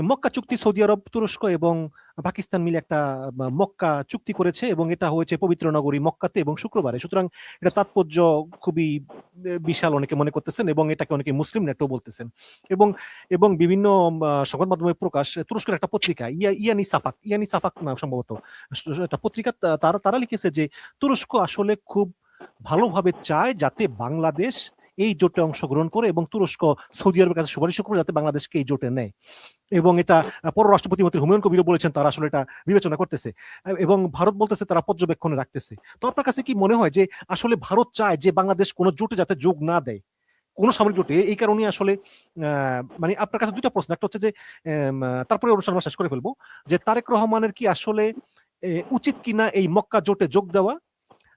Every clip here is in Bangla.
মক্কা চুক্তি সৌদি আরব, তুরস্ক এবং পাকিস্তান মিলে একটা মক্কা চুক্তি করেছে, এবং এটা হয়েছে পবিত্র নগরী মক্কাতে এবং শুক্রবারে। সুতরাং এটা তাৎপর্য খুবই বিশাল অনেকে মনে করতেছেন, এবং এটাকে অনেকে মুসলিম নেটও বলতেছেন। এবং এবং বিভিন্ন সংবাদ মাধ্যমে প্রকাশ, তুরস্কের একটা পত্রিকা ইয়ানি সাফাক না সম্ভবত একটা পত্রিকা, তারা তারা লিখেছে যে তুরস্ক আসলে খুব ভালোভাবে চায় যাতে বাংলাদেশ এই জোটে অংশগ্রহণ করে, এবং তুরস্ক সৌদি আরবের কাছে সুপারিশ করে যাতে বাংলাদেশকে এই জোটে নেয়। এবং এটা পররাষ্ট্র প্রতিমন্ত্রী হুমায়ুন কবিরও বলেছেন তারা আসলে এটা বিবেচনা করতেছে, এবং ভারত বলতেছে তারা পর্যবেক্ষণে রাখতেছে। তো আপনার কাছে কি মনে হয় যে আসলে ভারত চায় যে বাংলাদেশ কোনো জোটে যাতে যোগ না দেয়, কোন সামরিক জোটে? এই কারণে আসলে মানে আপনার কাছে দুইটা প্রশ্ন, একটা হচ্ছে যে তারপরে অনুষ্ঠান আমরা শেষ করে ফেলবো, যে তারেক রহমানের কি আসলে উচিত কিনা এই মক্কা জোটে যোগ দেওয়া,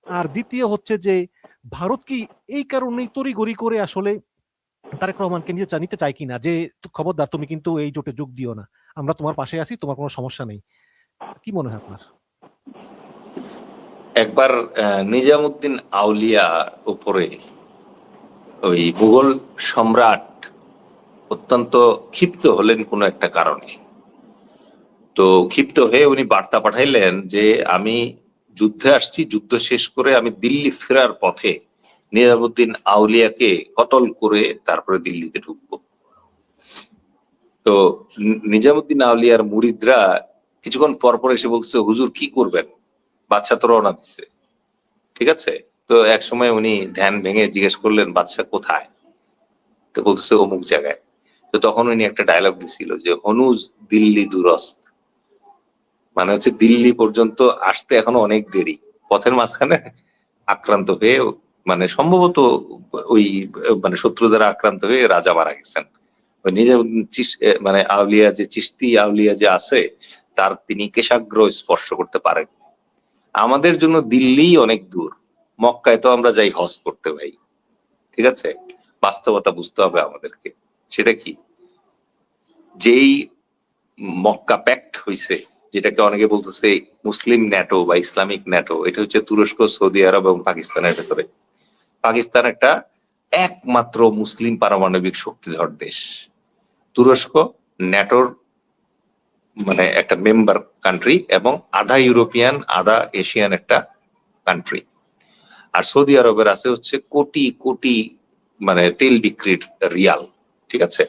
আর দ্বিতীয় হচ্ছে যে ভারত কি এই কারণেই তড়িঘড়ি করে আসলে তারেক রহমানকে নিতে চায় কিনা, যে খবরদার তুমি কিন্তু এই জোটে যোগ দিও না, আমরা তোমার পাশে আছি, তোমার কোনো সমস্যা নেই। কি মনে হয় আপনার? একবার নিজামুদ্দিন আউলিয়া উপরে ওই মুঘল সম্রাট অত্যন্ত ক্ষিপ্ত হলেন কোনো একটা কারণে। তো ক্ষিপ্ত হয়ে উনি বার্তা পাঠাইলেন যে আমি যুদ্ধে আসছি, যুদ্ধ শেষ করে আমি দিল্লি ফেরার পথে নিজামুদ্দিন আউলিয়াকে কতল করে তারপরে দিল্লিতে ঢুকবো। তো নিজামুদ্দিন আউলিয়ার মুরিদরা কিছুক্ষণ পর পর এসে বলছে, হুজুর কি করবেন, বাদশাহ তো রওনা দিচ্ছে। ঠিক আছে, তো এক সময় উনি ধ্যান ভেঙে জিজ্ঞেস করলেন বাদশাহ কোথায়, তো বলতেছে অমুক জায়গায়। তো তখন উনি একটা ডায়লগ দিছিল যে হনুজ দিল্লি দুরস্ত, মানে হচ্ছে দিল্লি পর্যন্ত আসতে এখনো অনেক দেরি, পথের মাঝখানে আক্রান্ত হয়ে, মানে সম্ভবত ওই মানে শত্রু দ্বারা আক্রান্ত হয়ে রাজা মারা গেছেন। ওই নিজে মানে আউলিয়া যে চিশতি আউলিয়া যে আছে, তার তিনি কেশাগ্র স্পর্শ করতে পারেন। আমাদের জন্য দিল্লি অনেক দূর, মক্কায় তো আমরা যাই হজ করতে ভাই। ঠিক আছে, বাস্তবতা বুঝতে হবে আমাদেরকে। সেটা কি, যেই মক্কা প্যাক্ট হইছে, যেটাকে অনেকে বলতেছে মুসলিম ন্যাটো বা ইসলামিক ন্যাটো, এটা হচ্ছে তুরস্ক, সৌদি আরব এবং পাকিস্তানের ভেতরে। পাকিস্তান একটা একমাত্র মুসলিম পারমাণবিক শক্তিধর দেশ। তুরস্ক ন্যাটোর মানে একটা মেম্বার কান্ট্রি এবং আধা ইউরোপিয়ান আধা এশিয়ান একটা কান্ট্রি। আর সৌদি আরবের আছে হচ্ছে কোটি কোটি মানে তেল বিক্রির রিয়াল। ঠিক আছে,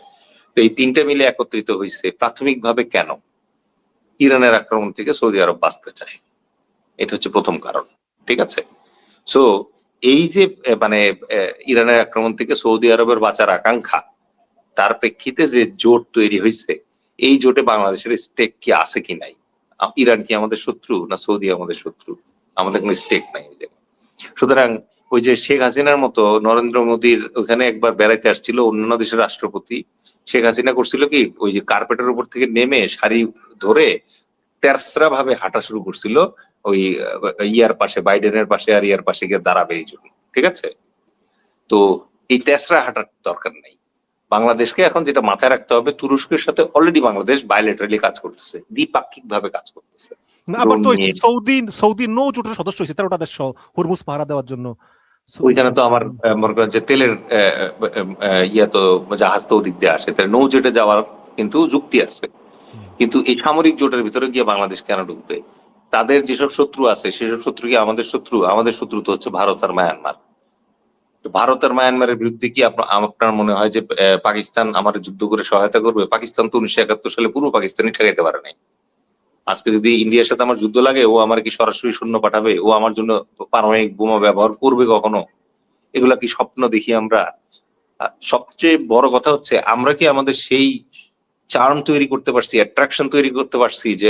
তো এই তিনটা মিলে একত্রিত হয়েছে প্রাথমিকভাবে কেন, ইরানের আক্রমণ থেকে সৌদি আরব বাঁচতে চায়, এটা হচ্ছে প্রথম কারণ। ঠিক আছে, সো এই যে মানে ইরানের আক্রমণ থেকে সৌদি আরবের বাঁচার আকাঙ্ক্ষা, তার প্রেক্ষিতে যে জোট তৈরি হয়েছে, এই জোটে বাংলাদেশের স্টেক কি আছে কি নাই? ইরান কি আমাদের শত্রু না সৌদি আমাদের শত্রু? আমাদের কোনো স্টেক নাই। সুতরাং ওই যে শেখ হাসিনার মতো নরেন্দ্র মোদীর ওখানে একবার বেড়াইতে আসছিল অন্যান্য দেশের রাষ্ট্রপতি, শেখ হাসিনা করছিল কি, ওই যে কার্পেটের উপর থেকে নেমে শাড়ি ধরে তেরসরা ভাবে হাঁটা শুরু করছিল ওই ইয়ার পাশে, বাইডেনের পাশে, আর ইয়ার পাশে গিয়ে দাঁড়াবে এই জন্য। ঠিক আছে, তো এই তেসরা হাঁটার দরকার নেই। বাংলাদেশকে এখন যেটা মাথায় রাখতে হবে, তুরস্কের সাথে অলরেডি বাংলাদেশ বায়োলেটারালি কাজ করতেছে, দ্বিপাক্ষিক ভাবে কাজ করতেছে। আবার তো সৌদি সৌদি নৌ জোটের সদস্য হয়েছে 13টা দেশ হরমুজ পাহারা দেওয়ার জন্য। ওইখানে তো আমার মনে করেন যে তেলের ইয়া তো জাহাজ তো ওদিক দিয়ে আসে, তাহলে নৌ জোটে যাওয়ার কিন্তু যুক্তি আছে। কিন্তু এই সামরিক জোটের ভিতরে গিয়ে বাংলাদেশ কেন ঢুকবে? তাদের যেসব শত্রু আছে সেসব শত্রু কি আমাদের শত্রু? আমাদের শত্রু তো হচ্ছে ভারত আর মায়ানমার। ভারত আর মায়ানমারের বিরুদ্ধে কি আপনার মনে হয় যে পাকিস্তান আমাদের যুদ্ধ করে সহায়তা করবে? পাকিস্তান তো 1971 সালে পুরো পাকিস্তানি ঠেকাইতে পারে নাই। আজকে যদি ইন্ডিয়ার সাথে আমার যুদ্ধ লাগে, ও আমার কি সরাসরি সৈন্য পাঠাবে? ও আমার জন্য পারমাণবিক বোমা ব্যবহার করবে কখনো? এগুলা কি স্বপ্ন দেখি আমরা? সবচেয়ে বড় কথা হচ্ছে, আমরা কি আমাদের সেই চার্ম তৈরি করতে পারছি, অ্যাট্রাকশন তৈরি করতে পারছি, যে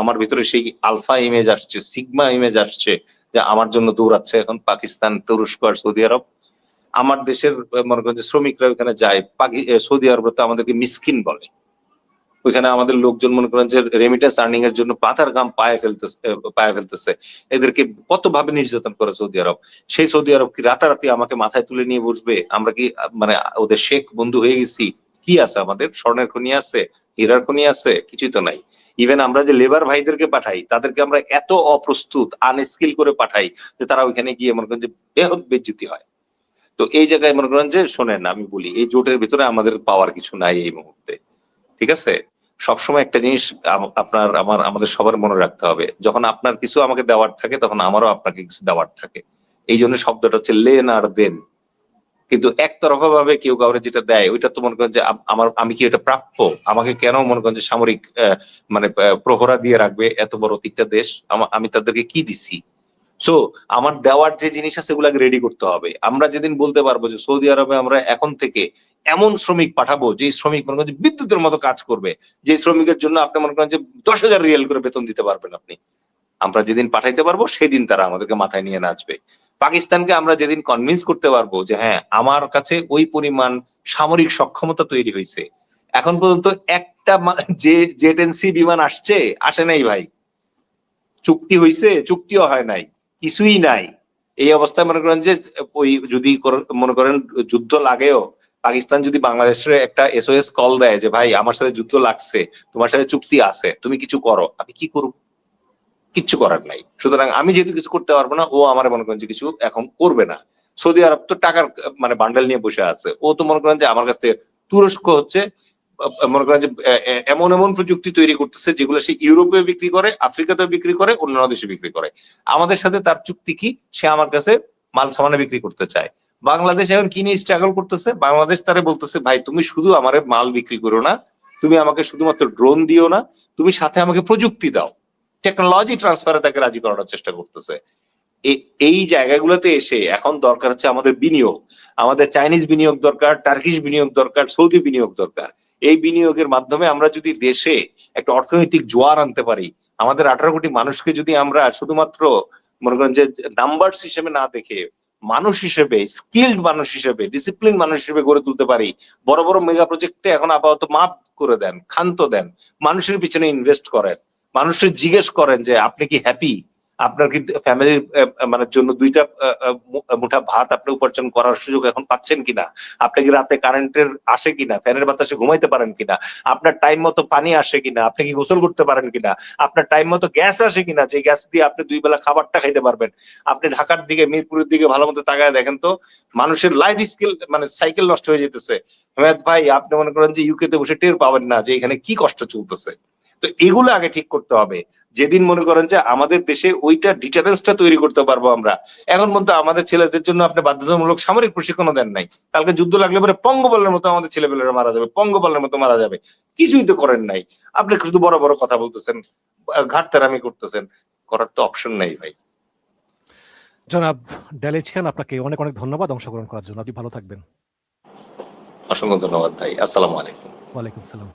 আমার ভিতরে সেই আলফা ইমেজ আসছে, সিগমা ইমেজ আসছে, যে আমার জন্য দৌড়াচ্ছে এখন পাকিস্তান, তুরস্ক আর সৌদি আরব। আমার দেশের মনে করেন যে শ্রমিকরা ওখানে যায়, সৌদি আরব তো আমাদেরকে মিসকিন বলে। ওইখানে আমাদের লোকজন মনে করেন যে রেমিটেন্স আর্নিং এর জন্য পাতার গাম পায়ে ফেলতেছে। এদেরকে কত ভাবে নির্যাতন করে সৌদি আরব। সেই সৌদি আরব কি রাতারাতি আমাকে মাথায় তুলে নিয়ে বসবে? আমরা কি মানে ওদের শেখ বন্ধু হয়ে গেছি? কি আছে আমাদের? স্বর্ণের খনি আছে, হীরার খনি আছে? কিছুই তো নাই। ইভেন আমরা যে লেবার ভাইদেরকে পাঠাই, তাদেরকে আমরা এত অপ্রস্তুত, আনস্কিল করে পাঠাই যে তারা ওইখানে গিয়ে মনে করেন যে বেহদ বেজ্জতি হয়। তো এই জায়গায় মনে করেন যে, শোনেন আমি বলি, এই জোটের ভিতরে আমাদের পাওয়ার কিছু নাই এই মুহূর্তে। ঠিক আছে, সবসময় একটা জিনিস আপনার আমাদের সবার মনে রাখতে হবে, যখন আপনার কিছু আমাকে দেওয়ার থাকে তখন আমারও আপনাকে কিছু দেওয়ার থাকে। এই জন্য শব্দটা হচ্ছে লেন আর দেন। কিন্তু একতরফা ভাবে কেউ কাউরে যেটা দেয় ওইটা তো মনে করেন যে আমি কি এটা প্রাপ্য? আমাকে কেন মনে করেন যে সামরিক মানে প্রহরা দিয়ে রাখবে এত বড় তিনটা দেশ? আমি তাদেরকে কি দিছি? সো আমার দেওয়ার যে জিনিস আছে এগুলাকে রেডি করতে হবে। আমরা যেদিন বলতে পারবো যে সৌদি আরবে আমরা এখন থেকে এমন শ্রমিক পাঠাবো যে শ্রমিক মনে করেন যে বিদ্যুতের মতো কাজ করবে, যে শ্রমিকের জন্য আপনি মনে করেন যে 10,000 রিয়াল করে বেতন দিতে পারবেন আপনি, আমরা যেদিন পাঠাইতে পারবো সেদিন তারা আমাদেরকে মাথায় নিয়ে নাচবে। পাকিস্তানকে আমরা যেদিন কনভিন্স করতে পারবো যে হ্যাঁ আমার কাছে ওই পরিমাণ সামরিক সক্ষমতা তৈরি হয়েছে, এখন পর্যন্ত একটা যে জেট এনসি বিমান আসে নাই ভাই, চুক্তি হয়েছে, চুক্তিও হয় নাই, কিছুই নাই। এই অবস্থায় মনে করেন যে ওই যদি মনে করেন যুদ্ধ লাগেও, পাকিস্তান যদি বাংলাদেশের একটা এসওএস কল দেয় যে ভাই আমার সাথে যুদ্ধ লাগছে, তোমার সাথে চুক্তি আছে, তুমি কিছু করো, আমি কি করবো? কিচ্ছু করার নাই। সুতরাং আমি যেহেতু কিছু করতে পারবো না, ও আমার মনে করেন যে কিছু এখন করবে না। সৌদি আরব তো টাকার মানে বান্ডেল নিয়ে বসে আছে, ও তো মনে করেন যে আমার কাছ থেকে তুরস্ক হচ্ছে মনে করেন যে এমন এমন প্রযুক্তি তৈরি করতেছে যেগুলো সে ইউরোপে বিক্রি করে, আফ্রিকাতেও বিক্রি করে, অন্যান্য দেশে বিক্রি করে। আমাদের সাথে তার চুক্তি কি? সে আমার কাছে মাল সামানে বিক্রি করতে চায়। বাংলাদেশ এখন কি নিয়ে স্ট্রাগল করতেছে? বাংলাদেশ তারে বলতেছে ভাই তুমি শুধু আমারে মাল বিক্রি করো না, তুমি আমাকে শুধুমাত্র ড্রোন দিও না, তুমি সাথে আমাকে প্রযুক্তি দাও। টেকনোলজি ট্রান্সফারে তাকে রাজি করানোর চেষ্টা করতেছে। এই জায়গাগুলোতে এসে এখন দরকার হচ্ছে আমাদের বিনিয়োগ। আমাদের চাইনিজ বিনিয়োগ দরকার, টার্কিশ বিনিয়োগ দরকার, সৌদি বিনিয়োগ দরকার। এই বিনিয়োগের মাধ্যমে আমরা যদি দেশে একটা অর্থনৈতিক জোয়ার আনতে পারি, আমাদের 18 কোটি মানুষকে যদি আমরা শুধুমাত্র মনে করেন যে নাম্বারস হিসেবে না দেখে মানুষ হিসেবে, স্কিল্ড মানুষ হিসেবে, ডিসিপ্লিন মানুষ হিসেবে গড়ে তুলতে পারি, বড় বড় মেগা প্রজেক্টে এখন আপাতত মাফ করে দেন, ক্ষান্ত দেন, মানুষের পিছনে ইনভেস্ট করেন, মানুষের জিজ্ঞেস করেন যে আপনি কি হ্যাপি, আপনার কি ফ্যামিলির মানে জন্য দুইটা মুঠা ভাত আপনি উপার্জন করার সুযোগ এখন পাচ্ছেন কিনা, আপনি কি রাতে কারেন্টের আসে কিনা, ফ্যানের বাতাসে ঘুমাইতে পারেন কিনা, আপনার টাইম মতো পানি আসে কিনা, আপনি কি গোসল করতে পারেন কিনা, আপনার টাইম মতো গ্যাস আসে কিনা, যে গ্যাস দিয়ে আপনি 2 বেলা খাবারটা খাইতে পারবেন। আপনি ঢাকার দিকে, মিরপুরের দিকে ভালো মতো তাকায় দেখেন তো, মানুষের লাইফ স্কিল মানে সাইকেল নষ্ট হয়ে যেতেছে। হেমায়েত ভাই আপনি মনে করেন যে ইউকে তে বসে টের পাবেন না যে এখানে কি কষ্ট চলতেছে। তো এগুলো আগে ঠিক করতে হবে। যেদিন মনে করেন যে আমাদের দেশে ওইটা ডিটারেন্সটা তৈরি করতে পারবো আমরা। এখন পর্যন্ত আমাদের ছেলেদের জন্য আপনি বাধ্যতামূলক সামরিক প্রশিক্ষণও দেন নাই। কালকে যুদ্ধ লাগলে পরে পঙ্গপালের মতো আমাদের ছেলেপেলেরা মারা যাবে, পঙ্গপালের মতো মারা যাবে। কিছুই তো করেন নাই। আপনি শুধু বড় বড় কথা বলতেছেন, ঘাটতারামি করতেছেন, করার তো অপশন নাই ভাই। জনাব ডেলিজ খান, আপনাকে অনেক অনেক ধন্যবাদ অংশগ্রহণ করার জন্য। আপনি ভালো থাকবেন। অসংখ্য ধন্যবাদ ভাই। আসসালামু আলাইকুম। ওয়ালাইকুম সালাম।